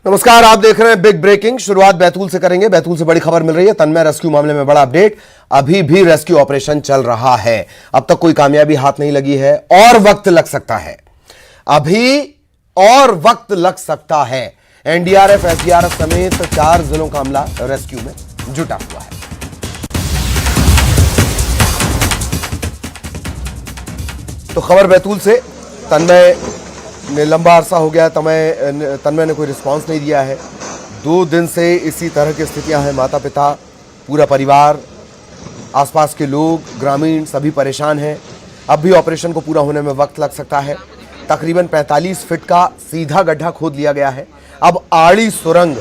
नमस्कार, आप देख रहे हैं बिग ब्रेकिंग। शुरुआत बैतूल से करेंगे। बैतूल से बड़ी खबर मिल रही है। तन्मय रेस्क्यू मामले में बड़ा अपडेट। अभी भी रेस्क्यू ऑपरेशन चल रहा है। अब तक कोई कामयाबी हाथ नहीं लगी है और वक्त लग सकता है। अभी और वक्त लग सकता है। एनडीआरएफ, एसडीआरएफ समेत 4 जिलों का अमला रेस्क्यू में जुटा हुआ है। तो खबर बैतूल से। तन्मय ने लंबा अरसा हो गया, तन्मय ने कोई रिस्पांस नहीं दिया है। 2 दिन से इसी तरह की स्थितियां हैं। माता पिता, पूरा परिवार, आसपास के लोग, ग्रामीण सभी परेशान हैं। अब भी ऑपरेशन को पूरा होने में वक्त लग सकता है। तकरीबन 45 फीट का सीधा गड्ढा खोद लिया गया है। अब आड़ी सुरंग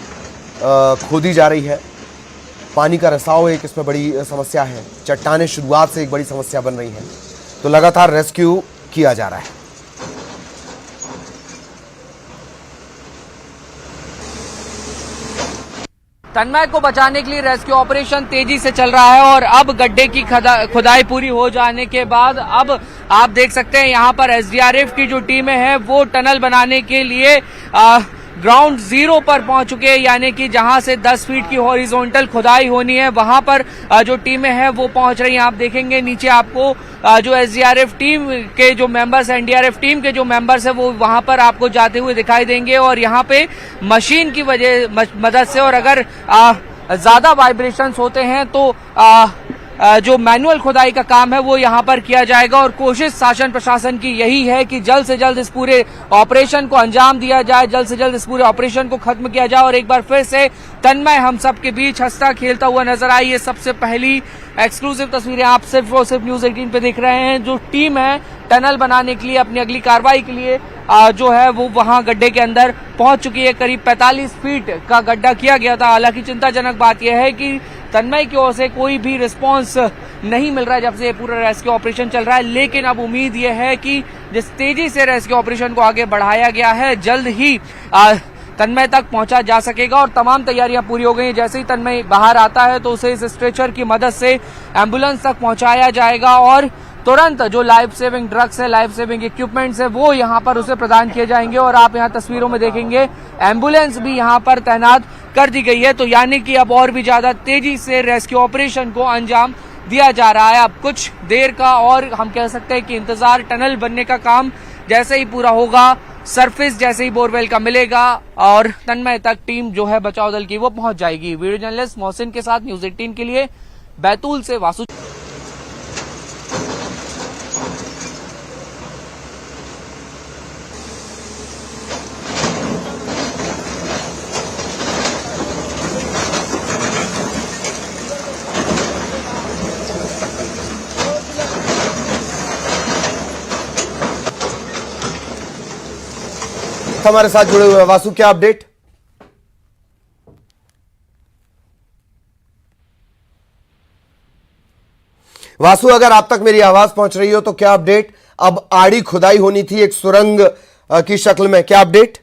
खोदी जा रही है। पानी का रिसाव एक इसमें बड़ी समस्या है। चट्टानें शुरुआत से एक बड़ी समस्या बन रही हैं। तो लगातार रेस्क्यू किया जा रहा है। तन्मय को बचाने के लिए रेस्क्यू ऑपरेशन तेजी से चल रहा है और अब गड्ढे की खुदाई पूरी हो जाने के बाद अब आप देख सकते हैं यहाँ पर एसडीआरएफ की जो टीमें हैं वो टनल बनाने के लिए ग्राउंड जीरो पर पहुंच चुके हैं, यानी कि जहां से 10 फीट की हॉरिजॉन्टल खुदाई होनी है वहां पर जो टीमें हैं वो पहुंच रही हैं। आप देखेंगे नीचे आपको जो एसडीआरएफ टीम के जो मेंबर्स, एनडीआरएफ टीम के जो मेंबर्स हैं वो वहां पर आपको जाते हुए दिखाई देंगे और यहाँ पे मशीन की मदद से, और अगर ज्यादा वाइब्रेशंस होते हैं तो जो मैनुअल खुदाई का काम है वो यहाँ पर किया जाएगा। और कोशिश शासन प्रशासन की यही है कि जल्द से जल्द इस पूरे ऑपरेशन को अंजाम दिया जाए, जल्द से जल्द इस पूरे ऑपरेशन को खत्म किया जाए और एक बार फिर से तन्मय हम सब के बीच हंसता खेलता हुआ नजर आई। ये सबसे पहली एक्सक्लूसिव तस्वीरें आप सिर्फ और सिर्फ न्यूज 18 पे देख रहे हैं। जो टीम है टनल बनाने के लिए, अपनी अगली कार्रवाई के लिए जो है वो वहां गड्ढे के अंदर पहुंच चुकी है। करीब 45 फीट का गड्ढा किया गया था। हालांकि चिंताजनक बात यह है कि तन्मय की ओर से कोई भी रिस्पांस नहीं मिल रहा है जब से ये पूरा रेस्क्यू ऑपरेशन चल रहा है। लेकिन अब उम्मीद यह है कि जिस तेजी से रेस्क्यू ऑपरेशन को आगे बढ़ाया गया है जल्द ही तन्मय तक पहुंचा जा सकेगा और तमाम तैयारियां पूरी हो गई। जैसे ही तन्मय बाहर आता है तो उसे इस स्ट्रेचर की मदद से एम्बुलेंस तक पहुंचाया जाएगा और तुरंत जो लाइफ सेविंग ड्रग्स है, लाइफ सेविंग इक्विपमेंट्स है वो यहाँ पर उसे प्रदान किए जाएंगे। और आप यहाँ तस्वीरों में देखेंगे एम्बुलेंस भी यहाँ पर तैनात कर दी गई है। तो यानी कि अब और भी ज्यादा तेजी से रेस्क्यू ऑपरेशन को अंजाम दिया जा रहा है। अब कुछ देर का और हम कह सकते हैं कि इंतजार। टनल बनने का काम जैसे ही पूरा होगा, सरफेस जैसे ही बोरवेल का मिलेगा और तन्मय तक टीम जो है बचाव दल की वो पहुंच जाएगी। वीडियो जर्नलिस्ट मोहसिन के साथ न्यूज 18 के लिए बैतूल से वासु। हमारे साथ जुड़े हुए वासु, क्या अपडेट? वासु, अगर आप तक मेरी आवाज पहुंच रही हो तो क्या अपडेट? अब आड़ी खुदाई होनी थी एक सुरंग की शक्ल में, क्या अपडेट?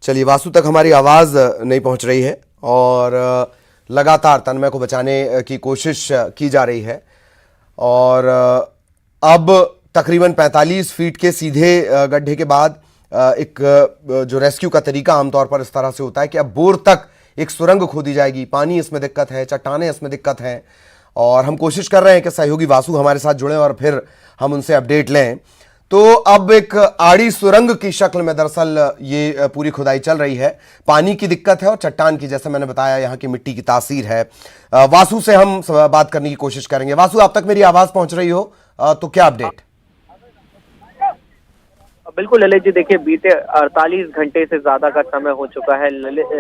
चलिए, वासु तक हमारी आवाज नहीं पहुंच रही है और लगातार तन्मय को बचाने की कोशिश की जा रही है। और अब तकरीबन 45 फीट के सीधे गड्ढे के बाद एक जो रेस्क्यू का तरीका आमतौर पर इस तरह से होता है कि अब बोर तक एक सुरंग खोदी जाएगी। पानी इसमें दिक्कत है, चट्टानें इसमें दिक्कत हैं और हम कोशिश कर रहे हैं कि सहयोगी वासु हमारे साथ जुड़ें और फिर हम उनसे अपडेट लें। तो अब एक आड़ी सुरंग की शक्ल में दरअसल ये पूरी खुदाई चल रही है। पानी की दिक्कत है और चट्टान की, जैसे मैंने बताया, यहाँ की मिट्टी की तासीर है। वासु से हम बात करने की कोशिश करेंगे। वासु, आप तक मेरी आवाज पहुंच रही हो तो क्या अपडेट? बिल्कुल ललित जी, देखिए बीते 48 घंटे से ज्यादा का समय हो चुका है।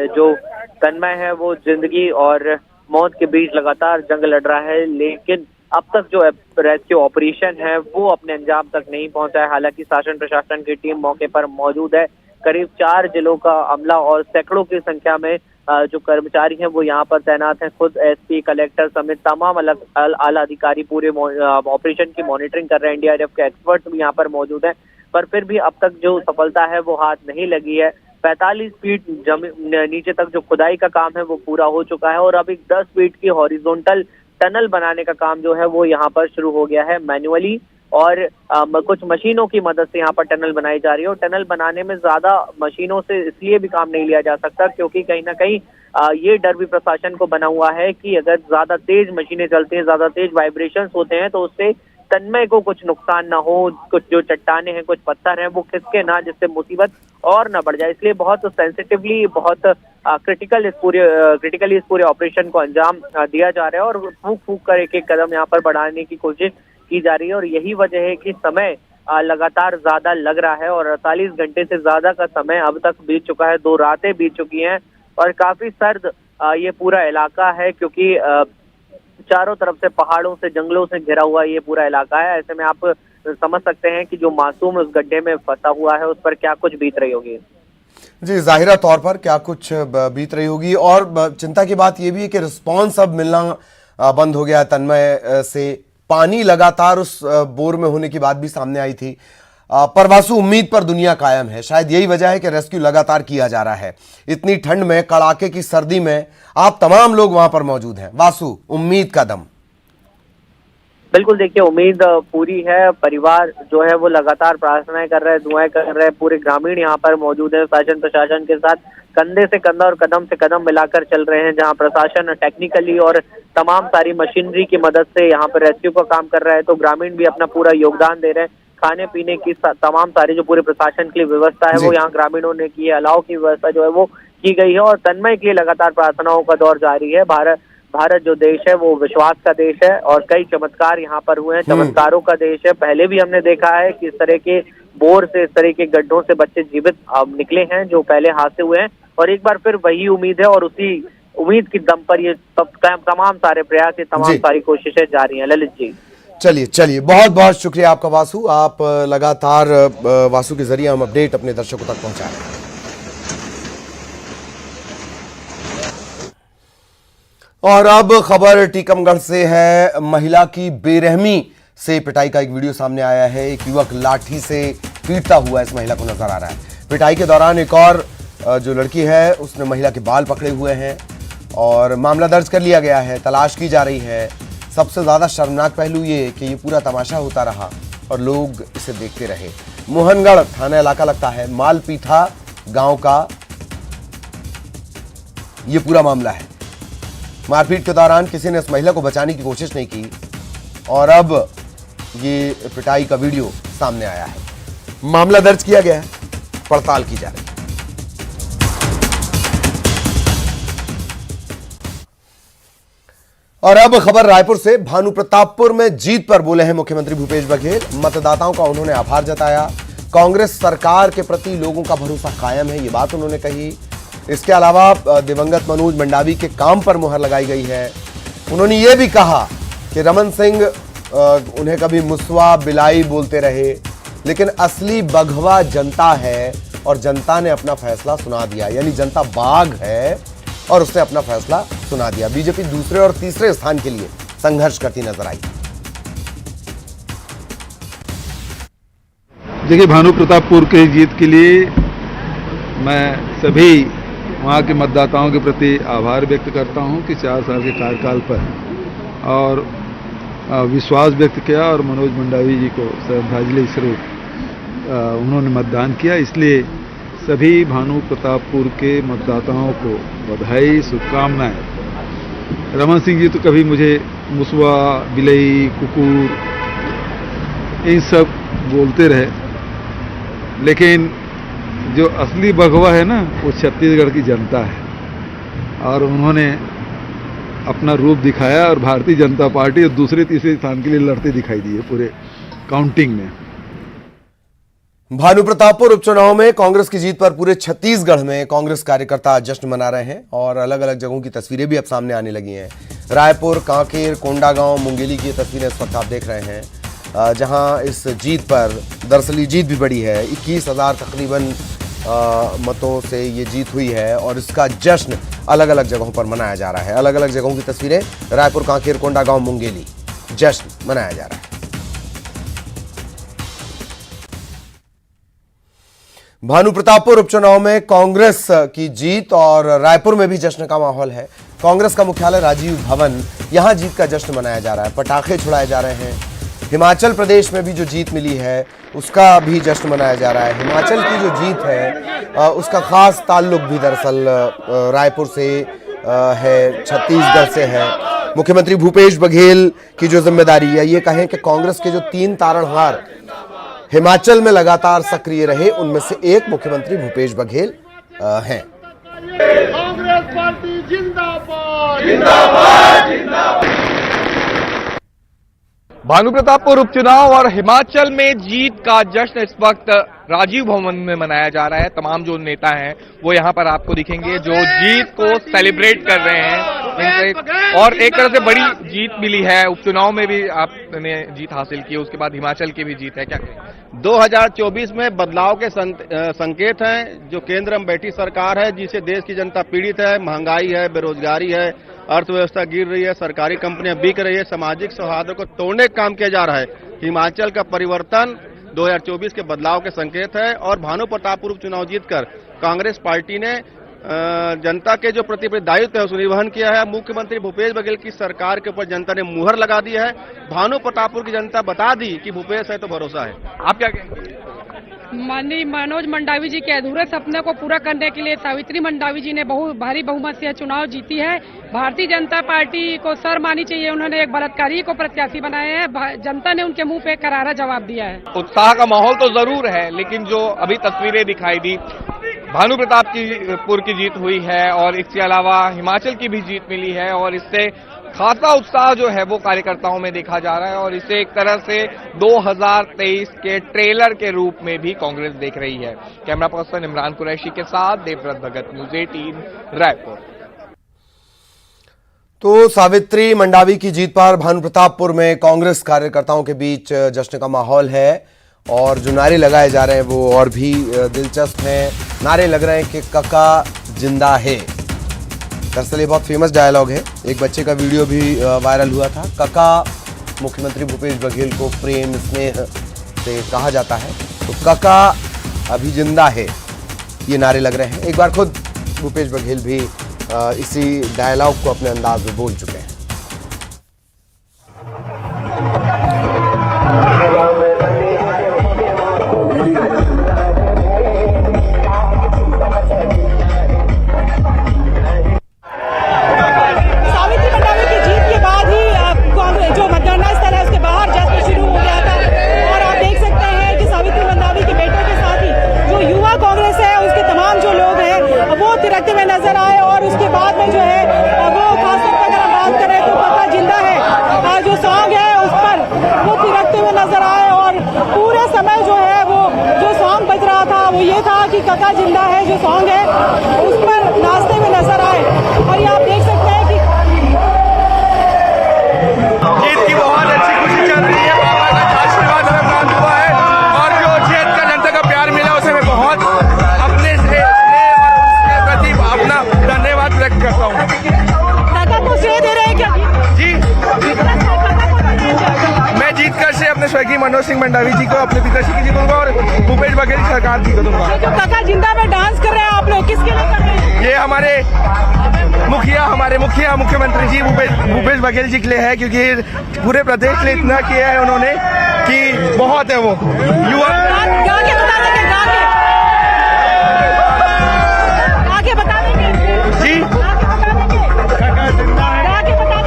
जो तन्मय है वो जिंदगी और मौत के बीच लगातार जंग लड़ रहा है, लेकिन अब तक जो रेस्क्यू ऑपरेशन है वो अपने अंजाम तक नहीं पहुंचा है। हालांकि शासन प्रशासन की टीम मौके पर मौजूद है। करीब 4 जिलों का अमला और सैकड़ों की संख्या में जो कर्मचारी हैं वो यहाँ पर तैनात हैं। खुद एसपी, कलेक्टर समेत तमाम आला अधिकारी पूरे ऑपरेशन की मॉनिटरिंग कर रहे हैं। एनडीआरएफ के एक्सपर्ट भी यहाँ पर मौजूद हैं, पर फिर भी अब तक जो सफलता है वो हाथ नहीं लगी है। 45 फीट नीचे तक जो खुदाई का काम है वो पूरा हो चुका है और अब एक 10 फीट की हॉरिजॉन्टल टनल बनाने का काम जो है वो यहाँ पर शुरू हो गया है मैन्युअली। और कुछ मशीनों की मदद से यहाँ पर टनल बनाई जा रही है। और टनल बनाने में ज्यादा मशीनों से इसलिए भी काम नहीं लिया जा सकता क्योंकि कहीं ना कहीं ये डर भी प्रशासन को बना हुआ है कि अगर ज्यादा तेज मशीनें चलती हैं, ज्यादा तेज वाइब्रेशंस होते हैं तो उससे तन्मय को कुछ नुकसान ना हो, कुछ जो चट्टाने हैं, कुछ पत्थर हैं वो खिसके ना, जिससे मुसीबत और ना बढ़ जाए। इसलिए बहुत सेंसिटिवली, बहुत क्रिटिकली इस पूरे ऑपरेशन को अंजाम दिया जा रहा है और फूक फूक कर एक एक कदम यहाँ पर बढ़ाने की कोशिश की जा रही है। और यही वजह है कि समय लगातार ज्यादा लग रहा है और 48 घंटे से ज्यादा का समय अब तक बीत चुका है, 2 रातें बीत चुकी हैं और काफी सर्द ये पूरा इलाका है क्योंकि चारों तरफ से पहाड़ों से, जंगलों से घिरा हुआ ये पूरा इलाका है। ऐसे में आप समझ सकते हैं कि जो मासूम उस गड्ढे में फंसा हुआ है उस पर क्या कुछ बीत रही होगी। जी, जाहिरा तौर पर क्या कुछ बीत रही होगी। और चिंता की बात यह भी है कि रिस्पॉन्स अब मिलना बंद हो गया तन्मय से। पानी लगातार उस बोर में होने की बात भी सामने आई थी, पर वासु उम्मीद पर दुनिया कायम है। शायद यही वजह है कि रेस्क्यू लगातार किया जा रहा है। इतनी ठंड में, कड़ाके की सर्दी में आप तमाम लोग वहां पर मौजूद हैं। वासु, उम्मीद का दम। बिल्कुल, देखिए उम्मीद पूरी है। परिवार जो है वो लगातार प्रार्थनाएं कर रहे हैं, दुआएं कर रहे हैं। पूरे ग्रामीण यहाँ पर मौजूद है, शासन प्रशासन के साथ कंधे से कंधा और कदम से कदम मिलाकर चल रहे हैं। जहाँ प्रशासन टेक्निकली और तमाम सारी मशीनरी की मदद से यहाँ पर रेस्क्यू का काम कर रहा है, तो ग्रामीण भी अपना पूरा योगदान दे रहे हैं। खाने पीने की तमाम सारी जो पूरे प्रशासन के लिए व्यवस्था है वो यहाँ ग्रामीणों ने की है। अलाव की व्यवस्था जो है वो की गई है और तन्मय के लिए लगातार प्रार्थनाओं का दौर जारी है। भारत जो देश है वो विश्वास का देश है और कई चमत्कार यहाँ पर हुए हैं, चमत्कारों का देश है। पहले भी हमने देखा है कि इस तरह के बोर से, इस तरह के गड्ढों से बच्चे जीवित निकले हैं जो पहले हादसे हुए हैं। और एक बार फिर वही उम्मीद है और उसी उम्मीद की दम पर ये तमाम सारे प्रयास, ये तमाम सारी कोशिशें जारी हैं। ललित जी, चलिए, बहुत बहुत शुक्रिया आपका वासु। आप लगातार वासु के जरिए हम अपडेट अपने दर्शकों तक पहुंचा रहे हैं। और अब खबर टीकमगढ़ से है। महिला की बेरहमी से पिटाई का एक वीडियो सामने आया है। एक युवक लाठी से पीटता हुआ इस महिला को नजर आ रहा है। पिटाई के दौरान एक और जो लड़की है उसने महिला के बाल पकड़े हुए हैं और मामला दर्ज कर लिया गया है। तलाश की जा रही है। सबसे ज्यादा शर्मनाक पहलू ये कि ये पूरा तमाशा होता रहा और लोग इसे देखते रहे। मोहनगढ़ थाना इलाका लगता है, मालपीठा गांव का ये पूरा मामला है। मारपीट के दौरान किसी ने इस महिला को बचाने की कोशिश नहीं की और अब ये पिटाई का वीडियो सामने आया है। मामला दर्ज किया गया है, पड़ताल की जा रही है। और अब खबर रायपुर से। भानुप्रतापपुर में जीत पर बोले हैं मुख्यमंत्री भूपेश बघेल। मतदाताओं का उन्होंने आभार जताया। कांग्रेस सरकार के प्रति लोगों का भरोसा कायम है, ये बात उन्होंने कही। इसके अलावा दिवंगत मनोज मंडावी के काम पर मुहर लगाई गई है। उन्होंने ये भी कहा कि रमन सिंह उन्हें कभी मुसवा बिलाई बोलते रहे, लेकिन असली बघवा जनता है और जनता ने अपना फैसला सुना दिया। यानी जनता बाघ है और उसने अपना फैसला सुना दिया। बीजेपी दूसरे और तीसरे स्थान के लिए संघर्ष करती नजर आई। देखिए, भानुप्रतापपुर के जीत के लिए मैं सभी वहाँ के मतदाताओं के प्रति आभार व्यक्त करता हूँ कि 4 साल के कार्यकाल पर और विश्वास व्यक्त किया और मनोज मंडावी जी को श्रद्धांजलि स्वरूप उन्होंने मतदान किया। इसलिए सभी भानुप्रतापपुर के मतदाताओं को बधाई, शुभकामनाएं। रमन सिंह जी तो कभी मुझे मुसवा, बिलई, कुकुर इन सब बोलते रहे, लेकिन जो असली भगवा है ना वो छत्तीसगढ़ की जनता है और उन्होंने अपना रूप दिखाया और भारतीय जनता पार्टी और दूसरे तीसरे स्थान के लिए लड़ते दिखाई दिए पूरे काउंटिंग में। भानुप्रतापपुर उपचुनाव में कांग्रेस की जीत पर पूरे छत्तीसगढ़ में कांग्रेस कार्यकर्ता जश्न मना रहे हैं और अलग अलग जगहों की तस्वीरें भी अब सामने आने लगी हैं। रायपुर, कांकेर, कोंडागांव, मुंगेली की तस्वीरें इस वक्त आप देख रहे हैं, जहां इस जीत पर दरअसल ये जीत भी बड़ी है। 21,000 तकरीबन मतों से ये जीत हुई है और इसका जश्न अलग अलग जगहों पर मनाया जा रहा है। अलग अलग जगहों की तस्वीरें, रायपुर, कांकेर, कोंडागांव, मुंगेली, जश्न मनाया जा रहा है। भानुप्रतापपुर उपचुनाव में कांग्रेस की जीत और रायपुर में भी जश्न का माहौल है। कांग्रेस का मुख्यालय राजीव भवन, यहां जीत का जश्न मनाया जा रहा है। पटाखे छुड़ाए जा रहे हैं, हिमाचल प्रदेश में भी जो जीत मिली है उसका भी जश्न मनाया जा रहा है। हिमाचल की जो जीत है उसका खास ताल्लुक भी दरअसल रायपुर से है, छत्तीसगढ़ से है। मुख्यमंत्री भूपेश बघेल की जो जिम्मेदारी है, ये कहें कि कांग्रेस के जो 3 तारणहार हिमाचल में लगातार सक्रिय रहे, उनमें से एक मुख्यमंत्री भूपेश बघेल हैं। कांग्रेस पार्टी जिंदाबाद जिंदाबाद जिंदाबाद। भानु प्रतापपुर उपचुनाव और हिमाचल में जीत का जश्न इस वक्त राजीव भवन में मनाया जा रहा है। तमाम जो नेता हैं वो यहाँ पर आपको दिखेंगे जो जीत को सेलिब्रेट कर रहे हैं। और एक तरह से बड़ी जीत मिली है, उपचुनाव में भी आपने जीत हासिल की, उसके बाद हिमाचल की भी जीत है। क्या कहें? 2024 में बदलाव के संकेत हैं। जो केंद्र में बैठी सरकार है जिससे देश की जनता पीड़ित है, महंगाई है, बेरोजगारी है, अर्थव्यवस्था गिर रही है, सरकारी कंपनियां बिक रही है, सामाजिक सौहार्द को तोड़ने का काम किया जा रहा है। हिमाचल का परिवर्तन 2024 के बदलाव के संकेत है और भानु प्रतापपुर उपचुनाव जीतकर कांग्रेस पार्टी ने जनता के जो प्रति दायित्व है उसका निर्वहन किया है। मुख्यमंत्री भूपेश बघेल की सरकार के ऊपर जनता ने मुहर लगा दी है। भानु प्रतापपुर की जनता बता दी कि भूपेश है तो भरोसा है। आप क्या कहेंगे? माननीय मनोज मंडावी जी के अधूरे सपने को पूरा करने के लिए सावित्री मंडावी जी ने बहुत भारी बहुमत से चुनाव जीती है। भारतीय जनता पार्टी को सर मानी चाहिए, उन्होंने एक बलात्कारी को प्रत्याशी बनाया है। जनता ने उनके मुंह पे करारा जवाब दिया है। उत्साह का माहौल तो जरूर है, लेकिन जो अभी तस्वीरें दिखाई दी, भानु प्रतापपुर की जीत हुई है और इसके अलावा हिमाचल की भी जीत मिली है और इससे खासा उत्साह जो है वो कार्यकर्ताओं में देखा जा रहा है और इसे एक तरह से 2023 के ट्रेलर के रूप में भी कांग्रेस देख रही है। कैमरा पर्सन इमरान कुरैशी के साथ देवव्रत भगत, न्यूज़ 18 रायपुर। तो सावित्री मंडावी की जीत पर भानु प्रतापपुर में कांग्रेस कार्यकर्ताओं के बीच जश्न का माहौल है और जो नारे लगाए जा रहे हैं वो और भी दिलचस्प हैं। नारे लग रहे हैं कि कका जिंदा है। दरअसल ये बहुत फेमस डायलॉग है, एक बच्चे का वीडियो भी वायरल हुआ था। कका मुख्यमंत्री भूपेश बघेल को प्रेम स्नेह से कहा जाता है, तो कका अभी जिंदा है, ये नारे लग रहे हैं। एक बार खुद भूपेश बघेल भी इसी डायलॉग को अपने अंदाज में बोल चुके हैं। तिरकते हुए नजर आए और उसके बाद में जो है वो खासतौर पर अगर हम बात करें तो कका जिंदा है जो सॉन्ग है उस पर वो तिरकते हुए नजर आए और पूरे समय जो है वो जो सॉन्ग बज रहा था वो ये था कि कका जिंदा है जो सॉन्ग है उस पर नाचते हुए नजर आए। और ये आप देख सकते हैं कि जीत की बहुत अच्छी खुशी चल रही है, बाबा का आशीर्वाद हमें प्राप्त हुआ है और जो जीत का जनता का प्यार मिला उसे मैं बहुत अपने से अपना धन्यवाद व्यक्त करता हूँ। काका को श्रेय दे रहे हैं क्या? जी, मैं जीत कर से अपने स्वर्गीय मनोज सिंह मंडावी जी को, अपने पिताश्री की जी दूंगा और भूपेश बघेल की सरकार जी को दूंगा। जो काका जिंदा में डांस कर रहे हैं आप लोग, किसके लिए कर रहे हैं? ये हमारे मुखिया मुख्यमंत्री जी भूपेश बघेल जी के लिए है, क्योंकि पूरे प्रदेश के लिए इतना किया है उन्होंने कि बहुत है। वो युवा गा के बता देंगे, जी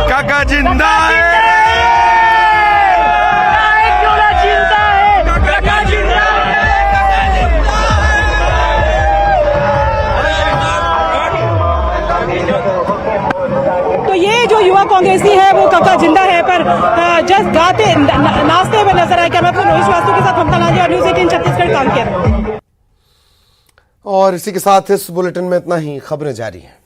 काका जिंदा है, क्यों ना जिंदा है, काका जिंदा है। तो ये जो युवा कांग्रेसी है वो काका जिंदा है पर जस्ट गाते नाचते हुए नजर आए। कैमरा पर्सन रोहित श्रीवास्तव के साथ ममता नाजी और न्यूज़ 18 छत्तीसगढ़ काम किया। और इसी के साथ इस बुलेटिन में इतना ही। खबरें जारी हैं।